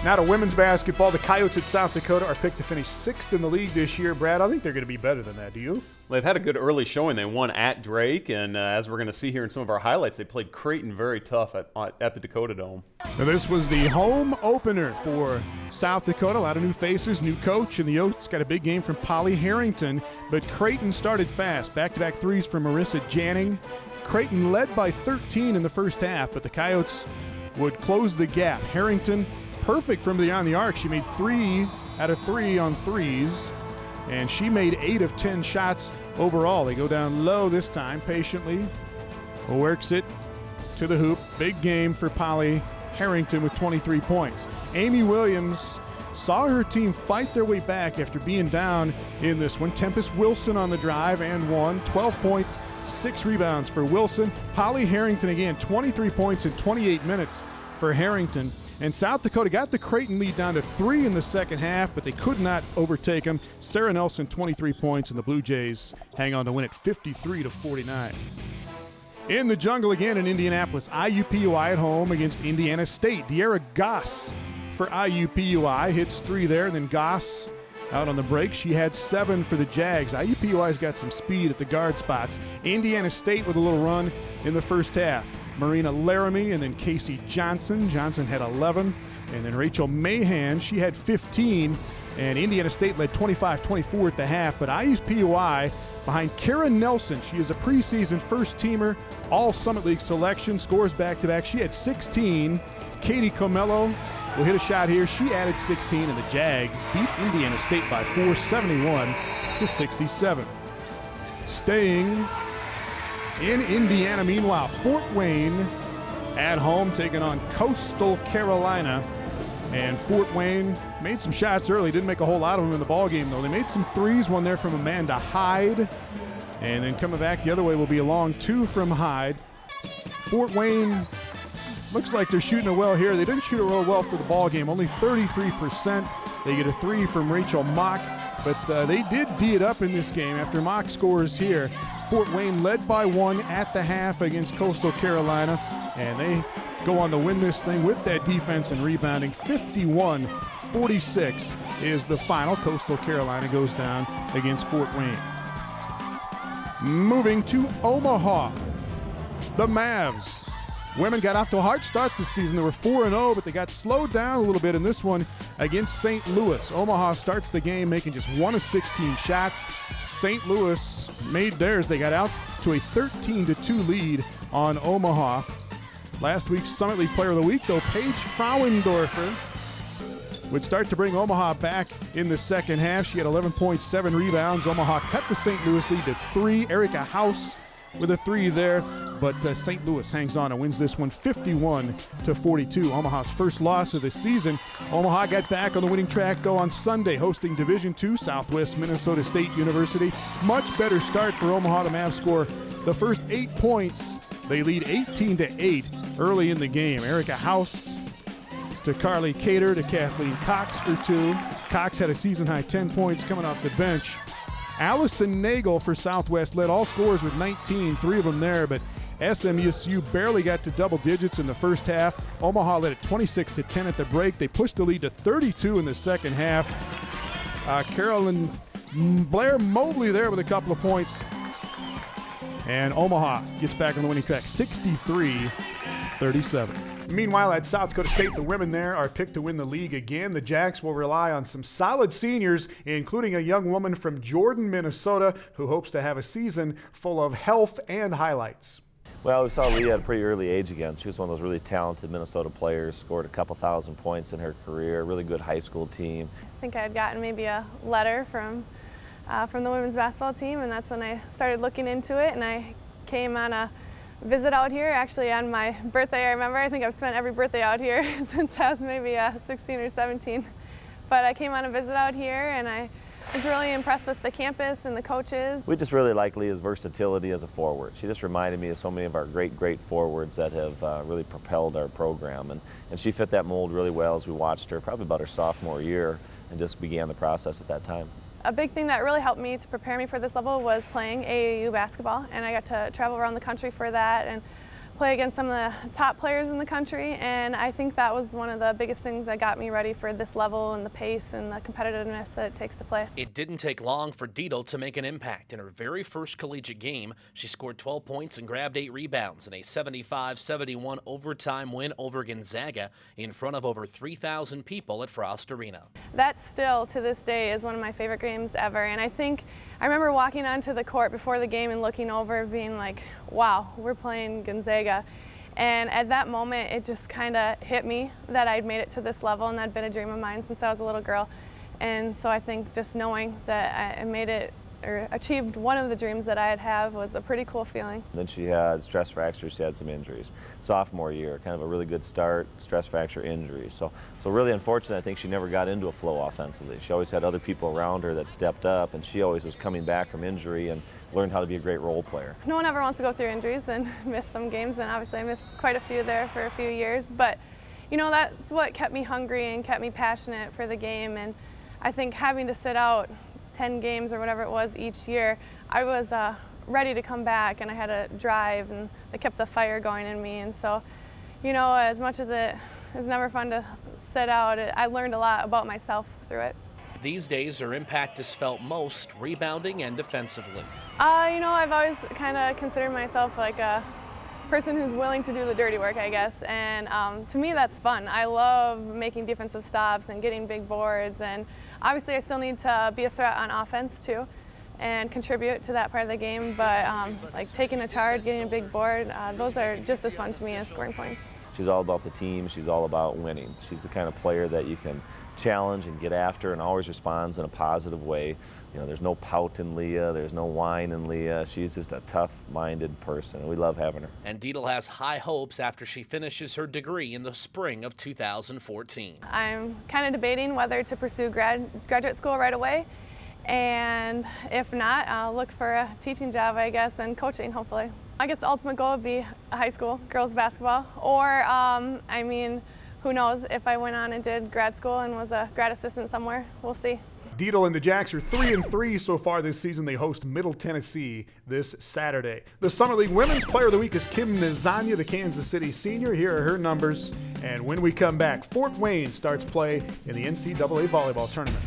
Now to women's basketball, the Coyotes at South Dakota are picked to finish 6th in the league this year. Brad, I think they're going to be better than that. Do you? They've had a good early showing. They won at Drake, and as we're going to see here in some of our highlights, they played Creighton very tough at the Dakota Dome. Now this was the home opener for South Dakota. A lot of new faces, new coach, and the Oats got a big game from Polly Harrington, but Creighton started fast. Back-to-back threes from Marissa Janning. Creighton led by 13 in the first half, but the Coyotes would close the gap. Harrington perfect from beyond the arc. She made 3 out of 3 on threes, and she made 8 of 10 shots overall. They go down low this time, patiently. Works it to the hoop. Big game for Polly Harrington with 23 points. Amy Williams saw her team fight their way back after being down in this one. Tempest Wilson on the drive and won. 12 points, 6 rebounds for Wilson. Polly Harrington again, 23 points in 28 minutes for Harrington. And South Dakota got the Creighton lead down to 3 in the second half, but they could not overtake them. Sarah Nelson, 23 points, and the Blue Jays hang on to win it 53-49. In the jungle again in Indianapolis, IUPUI at home against Indiana State. De'Ara Goss for IUPUI hits 3 there, and then Goss out on the break. She had 7 for the Jags. IUPUI's got some speed at the guard spots. Indiana State with a little run in the first half. Marina Laramie and then Casey Johnson. Johnson had 11. And then Rachel Mahan, she had 15. And Indiana State led 25-24 at the half. But IUPUI behind Karen Nelson. She is a preseason first-teamer, all Summit League selection, scores back-to-back. She had 16. Katie Comello will hit a shot here. She added 16, and the Jags beat Indiana State by 4, 71-67. Staying in Indiana, meanwhile, Fort Wayne at home taking on Coastal Carolina. And Fort Wayne made some shots early, didn't make a whole lot of them in the ballgame, though. They made some threes, one there from Amanda Hyde. And then coming back the other way will be a long 2 from Hyde. Fort Wayne looks like they're shooting it well here. They didn't shoot it real well for the ballgame, only 33%. They get a 3 from Rachel Mock, but they did D it up in this game after Mock scores here. Fort Wayne led by 1 at the half against Coastal Carolina, and they go on to win this thing with that defense and rebounding. 51-46 is the final. Coastal Carolina goes down against Fort Wayne. Moving to Omaha, the Mavs. Women got off to a hard start this season. They were 4-0, but they got slowed down a little bit in this one against St. Louis. Omaha starts the game making just 1 of 16 shots. St. Louis made theirs. They got out to a 13-2 lead on Omaha. Last week's Summit League Player of the Week, though, Paige Frauendorfer would start to bring Omaha back in the second half. She had 11 points, 7 rebounds. Omaha cut the St. Louis lead to 3. Erica House with a 3 there, but St. Louis hangs on and wins this one 51-42. Omaha's first loss of the season. Omaha got back on the winning track, though, on Sunday, hosting Division II Southwest Minnesota State University. Much better start for Omaha. The Mavs score the first 8 points. They lead 18-8 early in the game. Erica House to Carly Cater to Kathleen Cox for 2. Cox had a season-high 10 points coming off the bench. Allison Nagel for Southwest led all scorers with 19, 3 of them there, but SMUSU barely got to double digits in the first half. Omaha led at 26-10 at the break. They pushed the lead to 32 in the second half. Carolyn Blair Mobley there with a couple of points. And Omaha gets back on the winning track, 63-37. Meanwhile, at South Dakota State, the women there are picked to win the league again. The Jacks will rely on some solid seniors, including a young woman from Jordan, Minnesota, who hopes to have a season full of health and highlights. Well, we saw Leah at a pretty early age again. She was one of those really talented Minnesota players, scored a couple thousand points in her career, really good high school team. I think I had gotten maybe a letter from the women's basketball team, and that's when I started looking into it, and I came on a visit out here actually on my birthday. I remember, I think I've spent every birthday out here since I was maybe 16 or 17. But I came on a visit out here, and I was really impressed with the campus and the coaches. We just really like Leah's versatility as a forward. She just reminded me of so many of our great forwards that have really propelled our program. And she fit that mold really well as we watched her probably about her sophomore year and just began the process at that time. A big thing that really helped me to prepare me for this level was playing AAU basketball, and I got to travel around the country for that and play against some of the top players in the country, and I think that was one of the biggest things that got me ready for this level and the pace and the competitiveness that it takes to play. It didn't take long for Dietel to make an impact. In her very first collegiate game, she scored 12 points and grabbed 8 rebounds in a 75-71 overtime win over Gonzaga in front of over 3,000 people at Frost Arena. That still, to this day, is one of my favorite games ever, and I remember walking onto the court before the game and looking over being like, wow, we're playing Gonzaga. And at that moment, it just kind of hit me that I'd made it to this level, and that'd been a dream of mine since I was a little girl. And so I think just knowing that I made it or achieved one of the dreams that I had was a pretty cool feeling. Then she had stress fractures, she had some injuries. Sophomore year, kind of a really good start, stress fracture injuries. So really unfortunate, I think she never got into a flow offensively. She always had other people around her that stepped up, and she always was coming back from injury and learned how to be a great role player. No one ever wants to go through injuries and miss some games, and obviously I missed quite a few there for a few years, but you know, that's what kept me hungry and kept me passionate for the game. And I think having to sit out 10 games or whatever it was each year, I was ready to come back, and I had a drive, and it kept the fire going in me. And so, you know, as much as it is never fun to sit out, I learned a lot about myself through it. These days, her impact is felt most rebounding and defensively. You know, I've always kind of considered myself like a person who's willing to do the dirty work, I guess, and to me that's fun. I love making defensive stops and getting big boards, and obviously I still need to be a threat on offense too and contribute to that part of the game, but like taking a charge, getting a big board, those are just as fun to me as scoring points. She's all about the team, she's all about winning. She's the kind of player that you can challenge and get after, and always responds in a positive way. You know, there's no pout in Leah, there's no whine in Leah. She's just a tough-minded person, and we love having her. And Dietel has high hopes after she finishes her degree in the spring of 2014. I'm kind of debating whether to pursue graduate school right away, and if not, I'll look for a teaching job, I guess, and coaching, hopefully. I guess the ultimate goal would be high school, girls basketball, or, I mean, who knows, if I went on and did grad school and was a grad assistant somewhere, we'll see. Dietel and the Jacks are 3-3 so far this season. They host Middle Tennessee this Saturday. The Summer League Women's Player of the Week is Kim Nazanya, the Kansas City senior. Here are her numbers. And when we come back, Fort Wayne starts play in the NCAA volleyball tournament.